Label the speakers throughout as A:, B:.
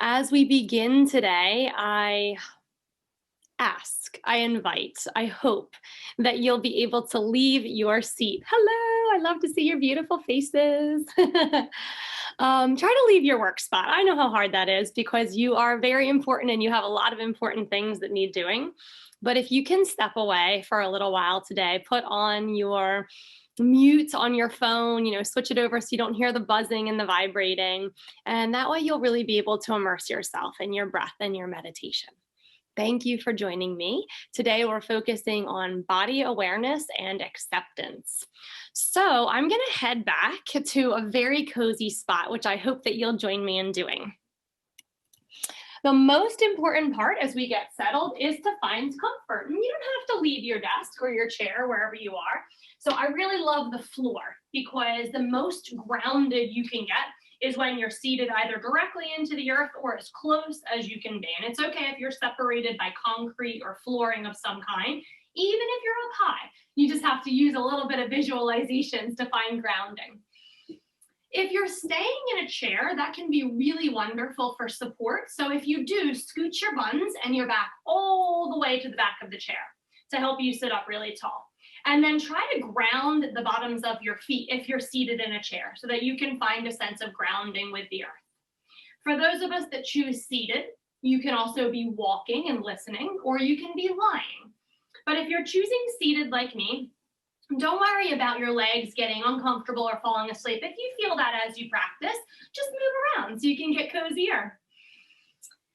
A: As we begin today, I invite, I hope that you'll be able to leave your seat. Hello, I love to see your beautiful faces. Try to leave your work spot. I know how hard that is because you are very important and you have a lot of important things that need doing. But if you can step away for a little while today, put on your mute on your phone, switch it over so you don't hear the buzzing and the vibrating. And that way you'll really be able to immerse yourself in your breath and your meditation. Thank you for joining me. Today, we're focusing on body awareness and acceptance. So I'm going to head back to a very cozy spot, which I hope that you'll join me in doing. The most important part as we get settled is to find comfort. And you don't have to leave your desk or your chair, wherever you are. So I really love the floor because the most grounded you can get is when you're seated either directly into the earth or as close as you can be. And it's okay if you're separated by concrete or flooring of some kind, even if you're up high. You just have to use a little bit of visualizations to find grounding. If you're staying in a chair, that can be really wonderful for support. So if you do, scoot your buns and your back all the way to the back of the chair to help you sit up really tall. And then try to ground the bottoms of your feet if you're seated in a chair so that you can find a sense of grounding with the earth. For those of us that choose seated, you can also be walking and listening, or you can be lying. But if you're choosing seated like me, don't worry about your legs getting uncomfortable or falling asleep. If you feel that as you practice, just move around so you can get cozier.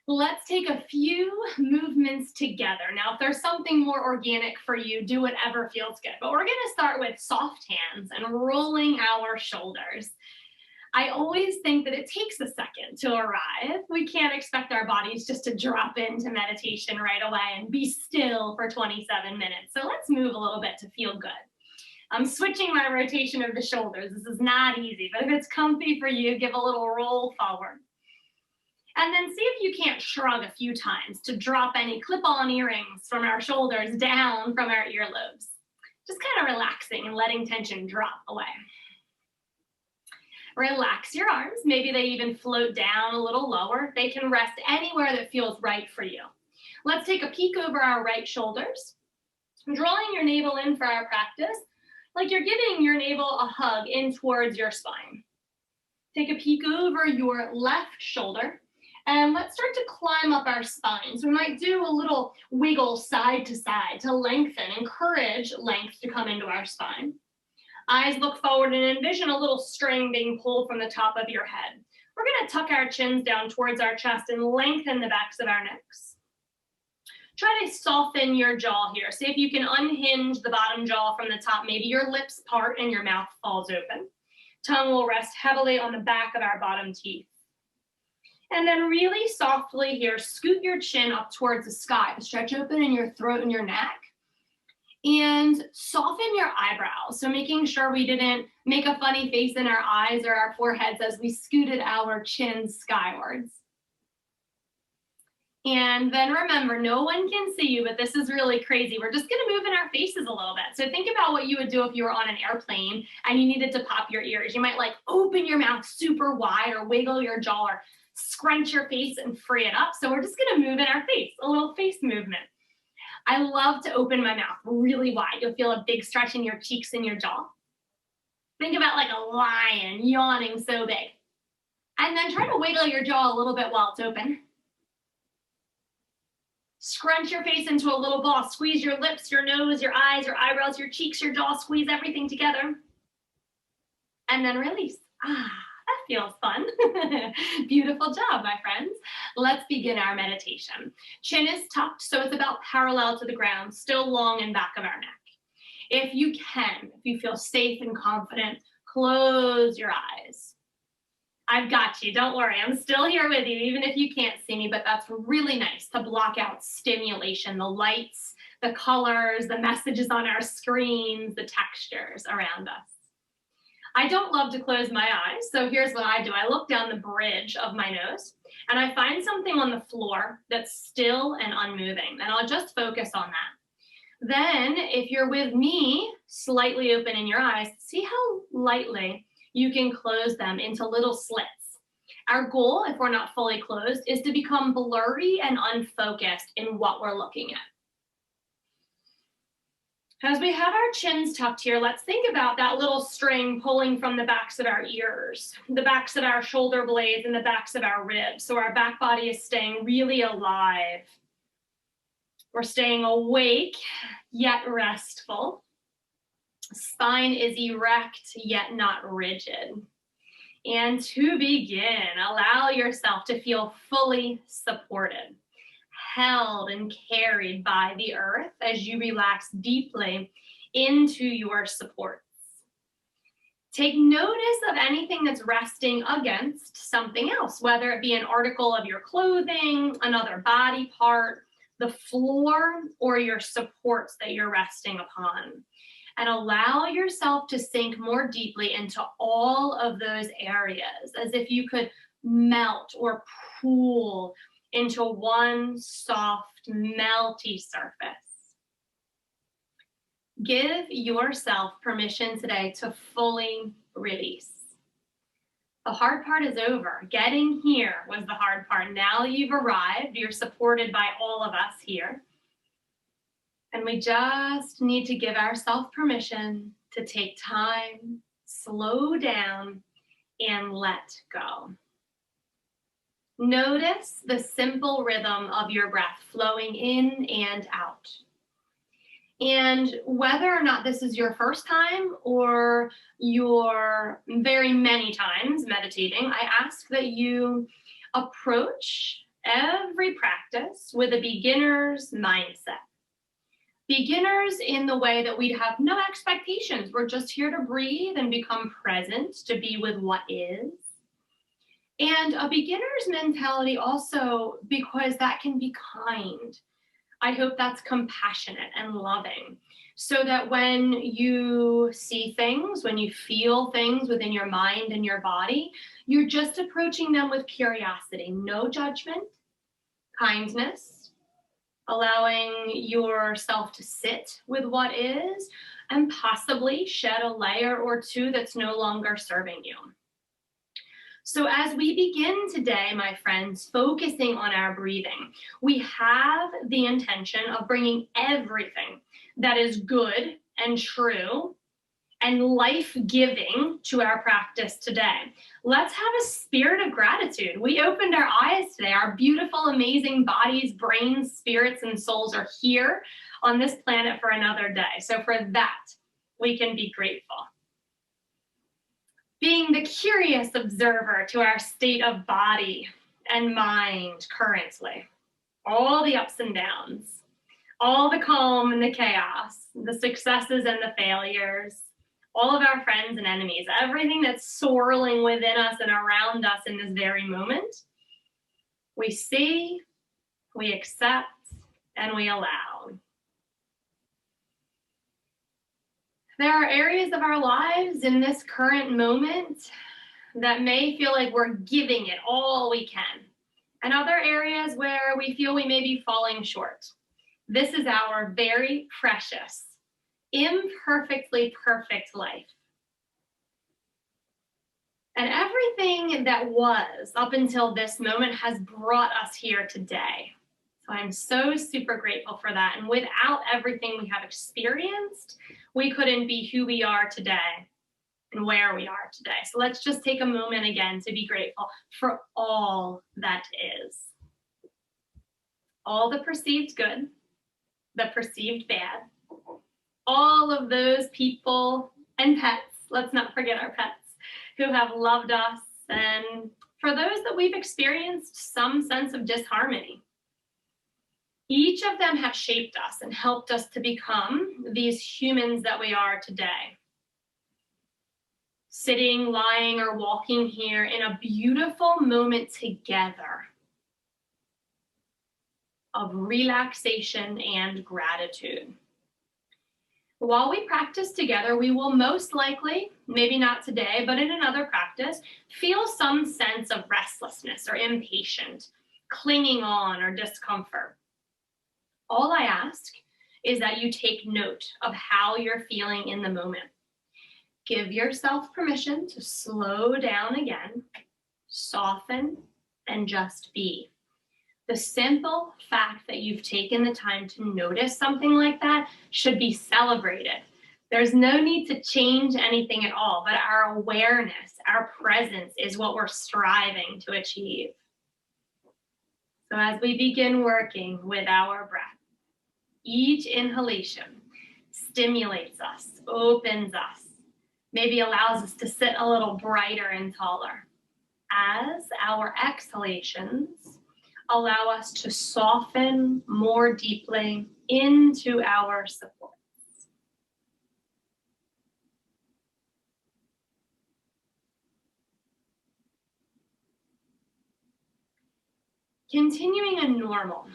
A: Let's take a few movements together. Now, if there's something more organic for you, do whatever feels good. But we're going to start with soft hands and rolling our shoulders. I always think that it takes a second to arrive. We can't expect our bodies just to drop into meditation right away and be still for 27 minutes. So let's move a little bit to feel good. I'm switching my rotation of the shoulders. This is not easy, but if it's comfy for you, give a little roll forward. And then see if you can't shrug a few times to drop any clip-on earrings from our shoulders down from our earlobes. Just kind of relaxing and letting tension drop away. Relax your arms. Maybe they even float down a little lower. They can rest anywhere that feels right for you. Let's take a peek over our right shoulders. Drawing your navel in for our practice, like you're giving your navel a hug in towards your spine. Take a peek over your left shoulder. And let's start to climb up our spine. So we might do a little wiggle side to side to lengthen, encourage length to come into our spine. Eyes look forward and envision a little string being pulled from the top of your head. We're going to tuck our chins down towards our chest and lengthen the backs of our necks. Try to soften your jaw here. See if you can unhinge the bottom jaw from the top. Maybe your lips part and your mouth falls open. Tongue will rest heavily on the back of our bottom teeth. And then really softly here, scoot your chin up towards the sky. Stretch open in your throat and your neck. And soften your eyebrows. So making sure we didn't make a funny face in our eyes or our foreheads as we scooted our chins skywards. And then remember, no one can see you, but this is really crazy. We're just gonna move in our faces a little bit. So think about what you would do if you were on an airplane and you needed to pop your ears. You might like open your mouth super wide or wiggle your jaw or scrunch your face and free it up. So we're just gonna move in our face, a little face movement. I love to open my mouth really wide. You'll feel a big stretch in your cheeks and your jaw. Think about like a lion yawning so big. And then try to wiggle your jaw a little bit while it's open. Scrunch your face into a little ball. Squeeze your lips, your nose, your eyes, your eyebrows, your cheeks, your jaw. Squeeze everything together. And then release. That feels fun. Beautiful job, my friends. Let's begin our meditation. Chin is tucked, so it's about parallel to the ground, still long in back of our neck. If you can, if you feel safe and confident, close your eyes. I've got you, don't worry. I'm still here with you, even if you can't see me, but that's really nice to block out stimulation, the lights, the colors, the messages on our screens, the textures around us. I don't love to close my eyes, so here's what I do. I look down the bridge of my nose, and I find something on the floor that's still and unmoving, and I'll just focus on that. Then, if you're with me, slightly open in your eyes, see how lightly you can close them into little slits. Our goal, if we're not fully closed, is to become blurry and unfocused in what we're looking at. As we have our chins tucked here, let's think about that little string pulling from the backs of our ears, the backs of our shoulder blades, and the backs of our ribs. So our back body is staying really alive. We're staying awake, yet restful. Spine is erect, yet not rigid. And to begin, allow yourself to feel fully supported, held and carried by the earth as you relax deeply into your supports. Take notice of anything that's resting against something else, whether it be an article of your clothing, another body part, the floor, or your supports that you're resting upon. And allow yourself to sink more deeply into all of those areas, as if you could melt or pool into one soft, melty surface. Give yourself permission today to fully release. The hard part is over. Getting here was the hard part. Now you've arrived. You're supported by all of us here. And we just need to give ourselves permission to take time, slow down, and let go. Notice the simple rhythm of your breath flowing in and out. And whether or not this is your first time or your very many times meditating, I ask that you approach every practice with a beginner's mindset. Beginners in the way that we'd have no expectations. We're just here to breathe and become present, to be with what is. And a beginner's mentality also, because that can be kind. I hope that's compassionate and loving, so that when you see things, when you feel things within your mind and your body, you're just approaching them with curiosity, no judgment, kindness, allowing yourself to sit with what is, and possibly shed a layer or two that's no longer serving you. So as we begin today, my friends, focusing on our breathing, we have the intention of bringing everything that is good and true and life-giving to our practice today. Let's have a spirit of gratitude. We opened our eyes today. Our beautiful, amazing bodies, brains, spirits, and souls are here on this planet for another day. So for that, we can be grateful. Being the curious observer to our state of body and mind currently, all the ups and downs, all the calm and the chaos, the successes and the failures, all of our friends and enemies, everything that's swirling within us and around us in this very moment, we see, we accept, and we allow. There are areas of our lives in this current moment that may feel like we're giving it all we can, and other areas where we feel we may be falling short. This is our very precious, imperfectly perfect life. And everything that was up until this moment has brought us here today. So I'm so super grateful for that. And without everything we have experienced, we couldn't be who we are today and where we are today. So let's just take a moment again to be grateful for all that is. All the perceived good, the perceived bad, all of those people and pets, let's not forget our pets, who have loved us, and for those that we've experienced some sense of disharmony. Each of them have shaped us and helped us to become these humans that we are today. Sitting, lying, or walking here in a beautiful moment together of relaxation and gratitude. While we practice together, we will most likely, maybe not today, but in another practice, feel some sense of restlessness or impatience, clinging on, or discomfort. All I ask is that you take note of how you're feeling in the moment. Give yourself permission to slow down again, soften, and just be. The simple fact that you've taken the time to notice something like that should be celebrated. There's no need to change anything at all, but our awareness, our presence is what we're striving to achieve. So as we begin working with our breath, each inhalation stimulates us, opens us, maybe allows us to sit a little brighter and taller. As our exhalations allow us to soften more deeply into our supports. Continuing a normal,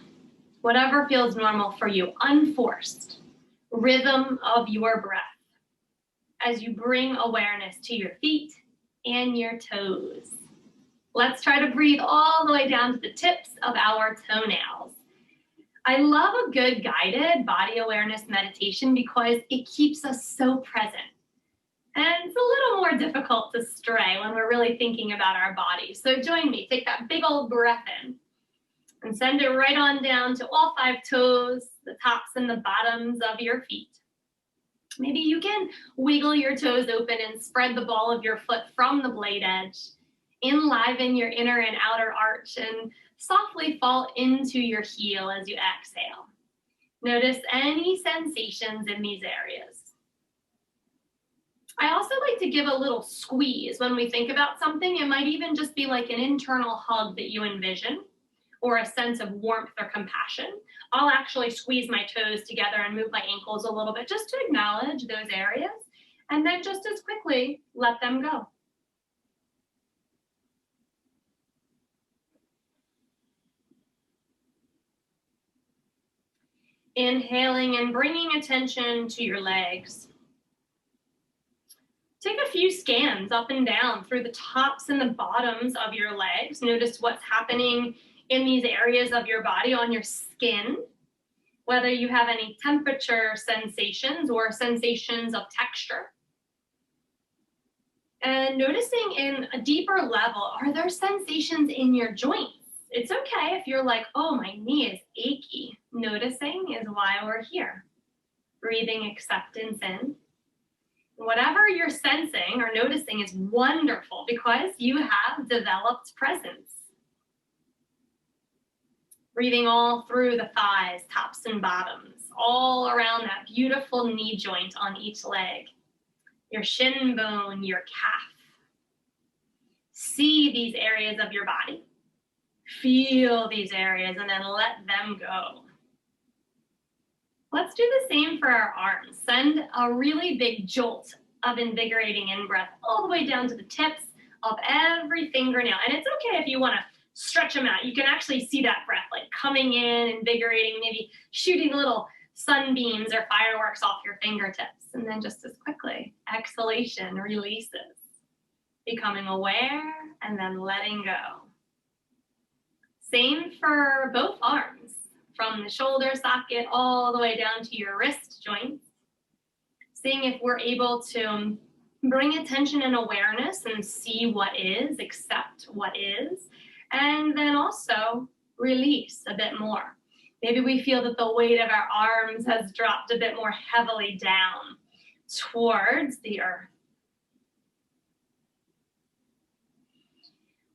A: whatever feels normal for you, unforced rhythm of your breath as you bring awareness to your feet and your toes. Let's try to breathe all the way down to the tips of our toenails. I love a good guided body awareness meditation because it keeps us so present. And it's a little more difficult to stray when we're really thinking about our bodies. So join me, take that big old breath in and send it right on down to all 5 toes, the tops and the bottoms of your feet. Maybe you can wiggle your toes open and spread the ball of your foot from the blade edge. Enliven your inner and outer arch and softly fall into your heel as you exhale. Notice any sensations in these areas. I also like to give a little squeeze when we think about something. It might even just be like an internal hug that you envision or a sense of warmth or compassion. I'll actually squeeze my toes together and move my ankles a little bit just to acknowledge those areas and then just as quickly let them go. Inhaling and bringing attention to your legs. Take a few scans up and down through the tops and the bottoms of your legs. Notice what's happening in these areas of your body on your skin, whether you have any temperature sensations or sensations of texture. And noticing in a deeper level, are there sensations in your joints? It's okay if you're like, oh, my knee is achy. Noticing is why we're here. Breathing acceptance in. Whatever you're sensing or noticing is wonderful because you have developed presence. Breathing all through the thighs, tops and bottoms, all around that beautiful knee joint on each leg. Your shin bone, your calf. See these areas of your body. Feel these areas and then let them go. Let's do the same for our arms. Send a really big jolt of invigorating in-breath all the way down to the tips of every fingernail. And it's okay if you want to stretch them out. You can actually see that breath like coming in, invigorating, maybe shooting little sunbeams or fireworks off your fingertips. And then just as quickly, exhalation releases. Becoming aware and then letting go. Same for both arms, from the shoulder socket all the way down to your wrist joints. Seeing if we're able to bring attention and awareness and see what is, accept what is, and then also release a bit more. Maybe we feel that the weight of our arms has dropped a bit more heavily down towards the earth.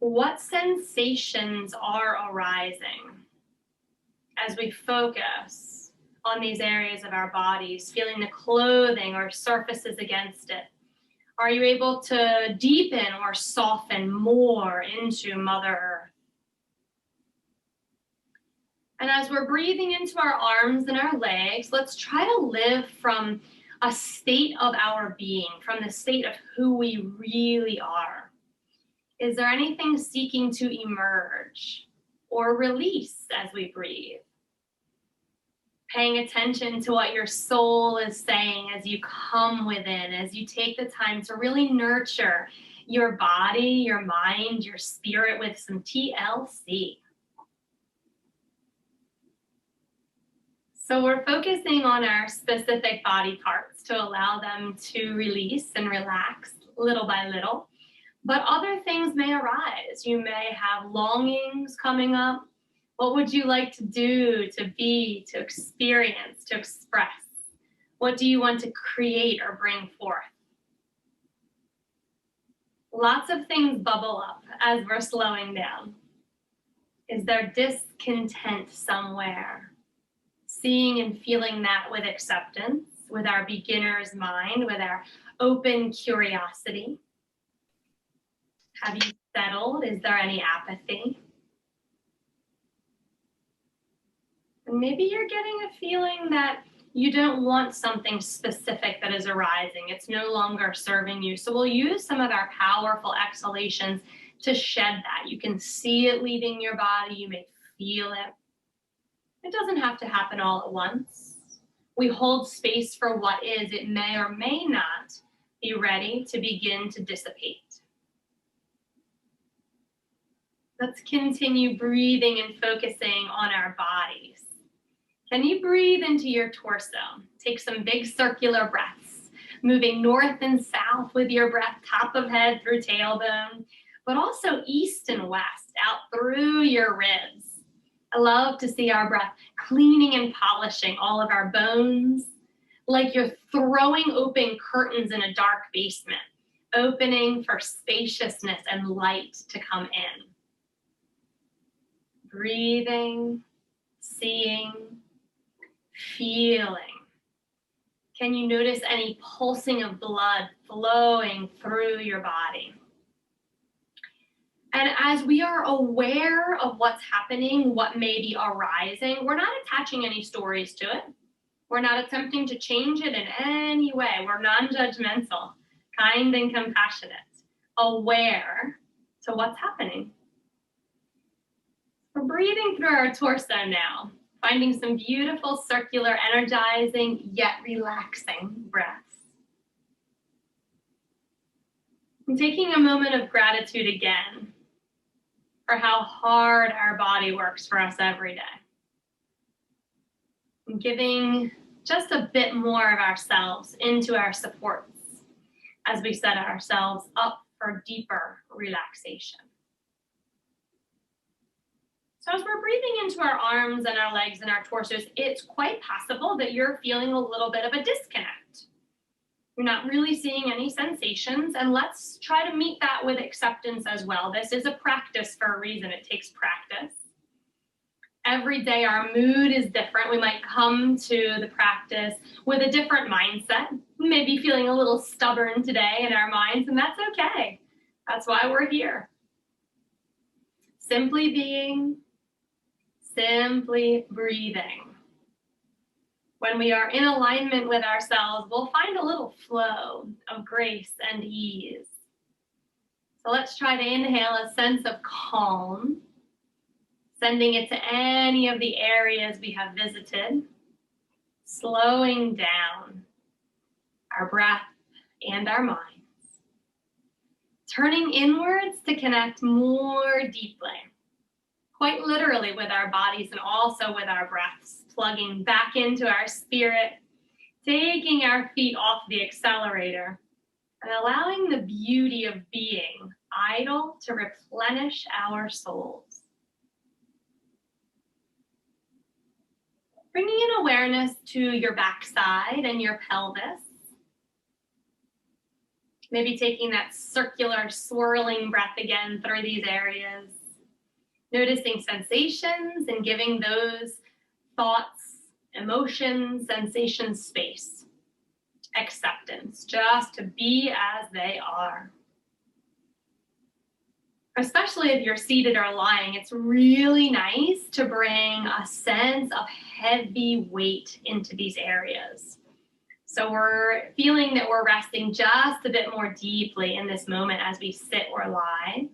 A: What sensations are arising as we focus on these areas of our bodies, feeling the clothing or surfaces against it? Are you able to deepen or soften more into Mother Earth? And as we're breathing into our arms and our legs, let's try to live from a state of our being, from the state of who we really are. Is there anything seeking to emerge or release as we breathe? Paying attention to what your soul is saying as you come within, as you take the time to really nurture your body, your mind, your spirit with some TLC. So we're focusing on our specific body parts to allow them to release and relax little by little. But other things may arise. You may have longings coming up. What would you like to do, to be, to experience, to express? What do you want to create or bring forth? Lots of things bubble up as we're slowing down. Is there discontent somewhere? Seeing and feeling that with acceptance, with our beginner's mind, with our open curiosity. Have you settled? Is there any apathy? And maybe you're getting a feeling that you don't want something specific that is arising. It's no longer serving you. So we'll use some of our powerful exhalations to shed that. You can see it leaving your body. You may feel it. It doesn't have to happen all at once. We hold space for what is. It may or may not be ready to begin to dissipate. Let's continue breathing and focusing on our bodies. Can you breathe into your torso? Take some big circular breaths, moving north and south with your breath, top of head through tailbone, but also east and west, out through your ribs. I love to see our breath cleaning and polishing all of our bones, like you're throwing open curtains in a dark basement, opening for spaciousness and light to come in. Breathing, seeing, feeling. Can you notice any pulsing of blood flowing through your body? And as we are aware of what's happening, what may be arising, we're not attaching any stories to it. We're not attempting to change it in any way. We're non-judgmental, kind and compassionate, aware to what's happening. We're breathing through our torso now, finding some beautiful, circular, energizing, yet relaxing breaths. And taking a moment of gratitude again for how hard our body works for us every day. And giving just a bit more of ourselves into our supports as we set ourselves up for deeper relaxation. So as we're breathing into our arms and our legs and our torsos, it's quite possible that you're feeling a little bit of a disconnect. You're not really seeing any sensations, and let's try to meet that with acceptance as well. This is a practice for a reason. It takes practice. Every day our mood is different. We might come to the practice with a different mindset. We may be feeling a little stubborn today in our minds, and that's okay. That's why we're here. Simply being, simply breathing. When we are in alignment with ourselves, we'll find a little flow of grace and ease. So let's try to inhale a sense of calm, sending it to any of the areas we have visited, slowing down our breath and our minds, turning inwards to connect more deeply, quite literally with our bodies and also with our breaths, plugging back into our spirit, taking our feet off the accelerator, and allowing the beauty of being idle to replenish our souls. Bringing in awareness to your backside and your pelvis. Maybe taking that circular swirling breath again through these areas. Noticing sensations and giving those thoughts, emotions, sensations space. Acceptance, just to be as they are. Especially if you're seated or lying, it's really nice to bring a sense of heavy weight into these areas. So we're feeling that we're resting just a bit more deeply in this moment as we sit or lie.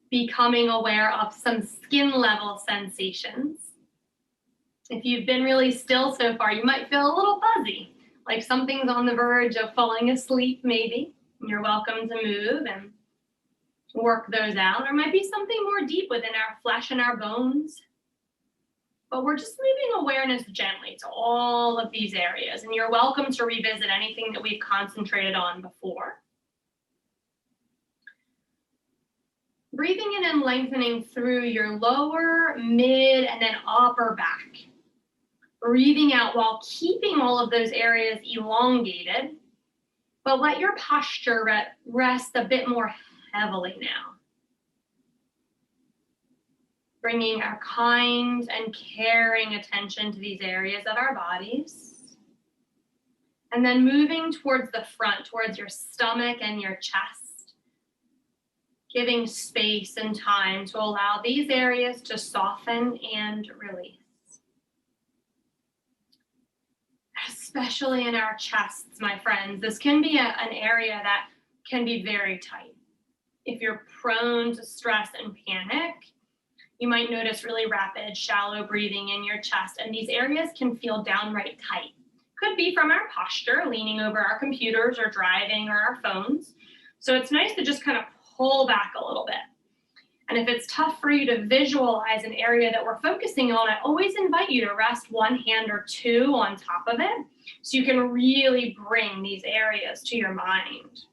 A: Becoming aware of some skin level sensations. If you've been really still so far, you might feel a little fuzzy, like something's on the verge of falling asleep maybe. You're welcome to move and work those out. There might be something more deep within our flesh and our bones. But we're just moving awareness gently to all of these areas. And you're welcome to revisit anything that we've concentrated on before. Breathing in and lengthening through your lower, mid, and then upper back. Breathing out while keeping all of those areas elongated, but let your posture rest a bit more heavily now. Bringing our kind and caring attention to these areas of our bodies. And then moving towards the front, towards your stomach and your chest. Giving space and time to allow these areas to soften and release. Especially in our chests, my friends, this can be an area that can be very tight. If you're prone to stress and panic, you might notice really rapid, shallow breathing in your chest, and these areas can feel downright tight. Could be from our posture, leaning over our computers or driving or our phones. So it's nice to just kind of pull back a little bit. And if it's tough for you to visualize an area that we're focusing on, I always invite you to rest one hand or two on top of it so you can really bring these areas to your mind.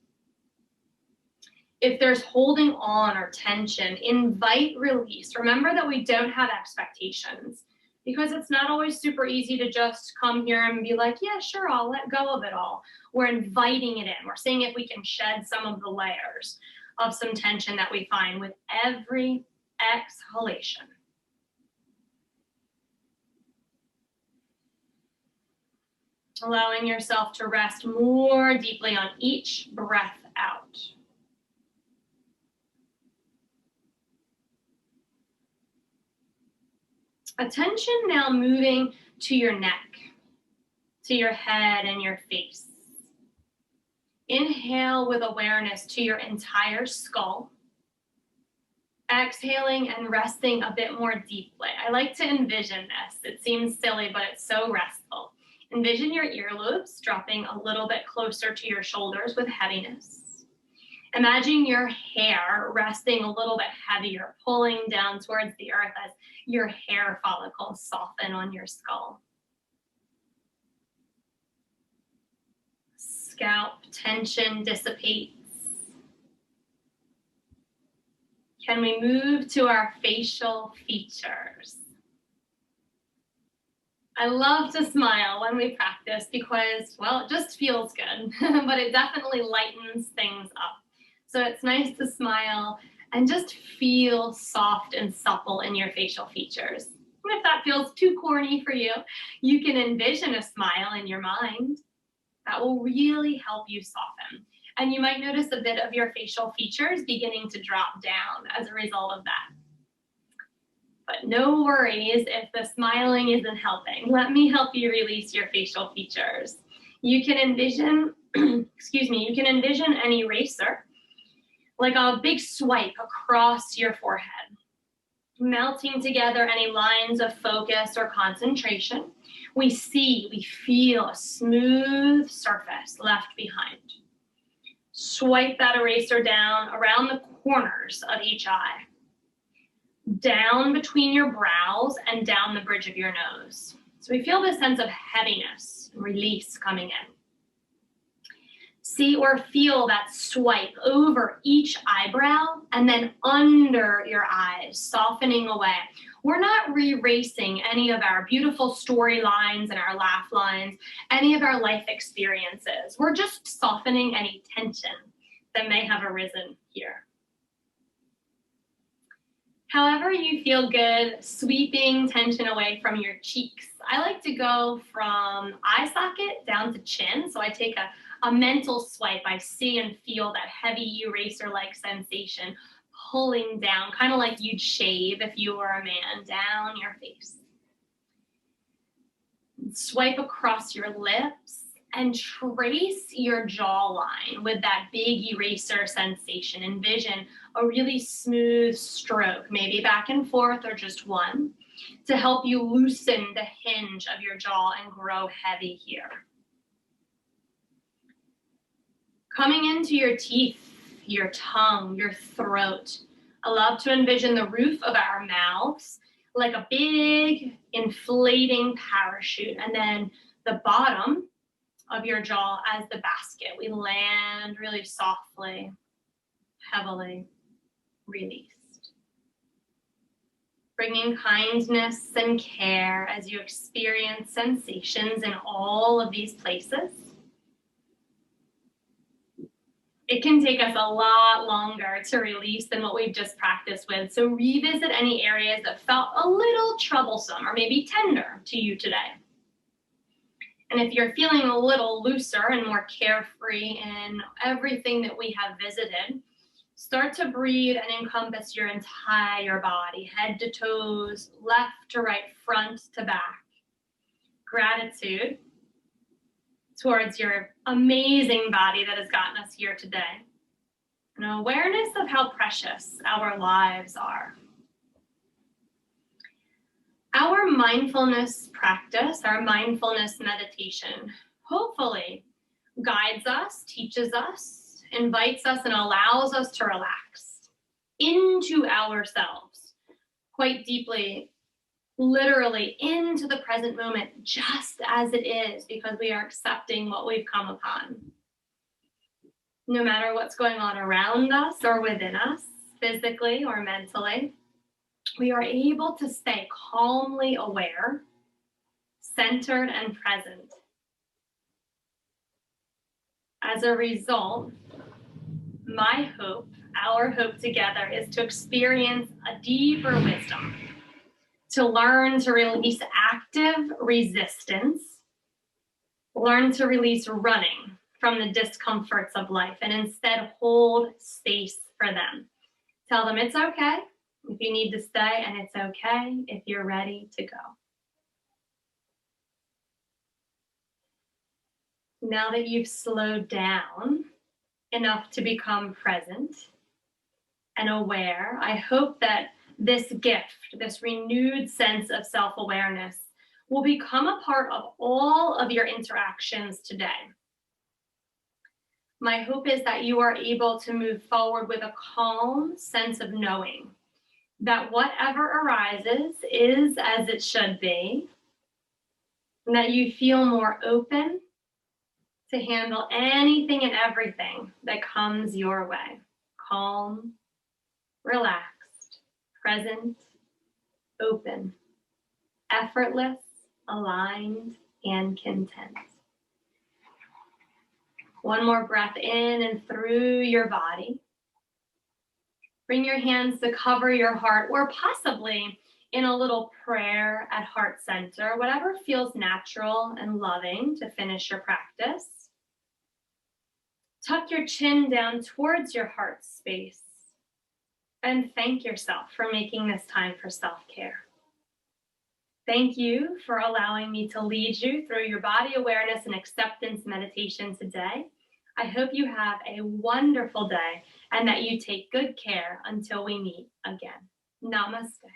A: If there's holding on or tension, invite release. Remember that we don't have expectations because it's not always super easy to just come here and be like, yeah, sure, I'll let go of it all. We're inviting it in. We're seeing if we can shed some of the layers of some tension that we find with every exhalation. Allowing yourself to rest more deeply on each breath out. Attention now moving to your neck, to your head and your face. Inhale with awareness to your entire skull. Exhaling and resting a bit more deeply. I like to envision this. It seems silly, but it's so restful. Envision your earlobes dropping a little bit closer to your shoulders with heaviness. Imagine your hair resting a little bit heavier, pulling down towards the earth as your hair follicles soften on your skull. Scalp tension dissipates. Can we move to our facial features? I love to smile when we practice because, well, it just feels good, but it definitely lightens things up. So it's nice to smile and just feel soft and supple in your facial features. And if that feels too corny for you, you can envision a smile in your mind. That will really help you soften. And you might notice a bit of your facial features beginning to drop down as a result of that. But no worries if the smiling isn't helping. Let me help you release your facial features. You can envision, you can envision an eraser, like a big swipe across your forehead, melting together any lines of focus or concentration. We feel a smooth surface left behind. Swipe that eraser down around the corners of each eye, down between your brows and down the bridge of your nose. So we feel this sense of heaviness and release coming in. See or feel that swipe over each eyebrow and then under your eyes, softening away. We're not erasing any of our beautiful storylines and our laugh lines, any of our life experiences. We're just softening any tension that may have arisen here. However you feel good, sweeping tension away from your cheeks. I like to go from eye socket down to chin. So I take a mental swipe. I see and feel that heavy eraser-like sensation pulling down, kind of like you'd shave if you were a man, down your face. Swipe across your lips and trace your jawline with that big eraser sensation. Envision a really smooth stroke, maybe back and forth or just one, to help you loosen the hinge of your jaw and grow heavy here. Coming into your teeth, your tongue, your throat. I love to envision the roof of our mouths like a big inflating parachute, and then the bottom of your jaw as the basket. We land really softly, heavily. released. Bringing kindness and care as you experience sensations in all of these places. It can take us a lot longer to release than what we've just practiced with. So revisit any areas that felt a little troublesome or maybe tender to you today. And if you're feeling a little looser and more carefree in everything that we have visited, start to breathe and encompass your entire body, head to toes, left to right, front to back. Gratitude towards your amazing body that has gotten us here today. An awareness of how precious our lives are. Our mindfulness practice, our mindfulness meditation, hopefully guides us, teaches us, invites us, and allows us to relax into ourselves quite deeply, literally into the present moment, just as it is, because we are accepting what we've come upon. No matter what's going on around us or within us, physically or mentally, we are able to stay calmly aware, centered, and present. As a result, my hope, our hope together, is to experience a deeper wisdom, to learn to release active resistance, learn to release running from the discomforts of life, and instead hold space for them. Tell them it's okay if you need to stay, and it's okay if you're ready to go. Now that you've slowed down enough to become present and aware, I hope that this gift, this renewed sense of self-awareness, will become a part of all of your interactions today. My hope is that you are able to move forward with a calm sense of knowing that whatever arises is as it should be, and that you feel more open to handle anything and everything that comes your way. Calm, relaxed, present, open, effortless, aligned, and content. One more breath in and through your body. Bring your hands to cover your heart, or possibly in a little prayer at heart center, whatever feels natural and loving to finish your practice. Tuck your chin down towards your heart space and thank yourself for making this time for self-care. Thank you for allowing me to lead you through your body awareness and acceptance meditation today. I hope you have a wonderful day and that you take good care until we meet again. Namaste.